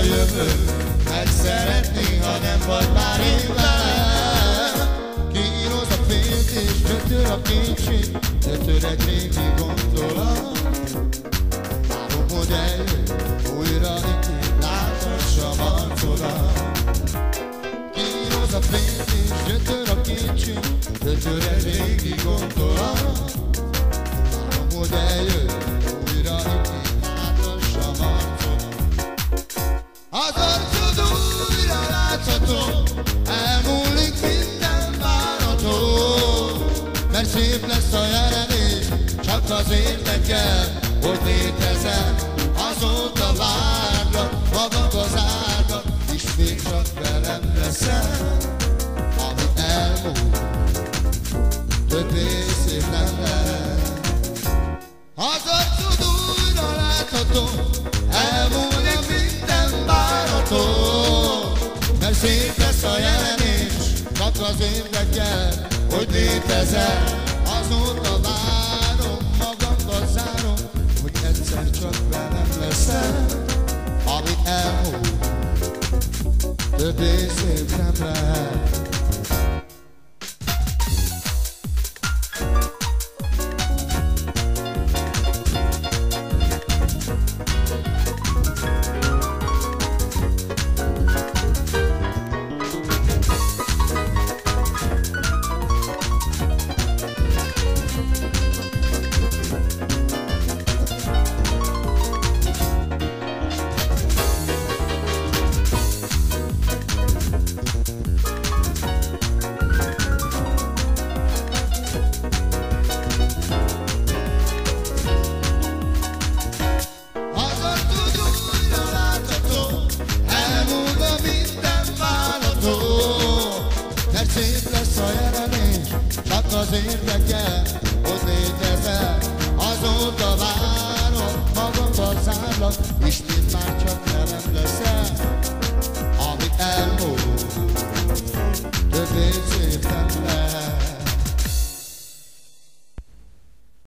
jövő, meg szeretné, ha nem vagy már én velem. Kínoz a fényt és gyötör a kétség, gyötör egy régi gondolat. Várom, hogy eljön újra itt, láthassa arcodat. Kínoz a fényt és gyötör a kétség, gyötör egy régi gondolat. Várom, hogy eljön újra itt, láthassa arcodat. Az arcod újra látható, elmúlik minden várható. Mert szép lesz a jelenés, csak az érdekel, hogy létezel. Azóta várlak, magad az árnak, ismét csak velem leszel. Ami elmúlt, többé szép nem lehet. Az arcod újra látható, elmúlik minden várható. Mert szép lesz a jelenés, csak az érdekel, hogy létezel. Azóta várom, magamban zárom, hogy egyszer csak velem leszel. Amit elmúlt, többé szép nem lehet. Szép lesz a jelenés, csak az érdekel,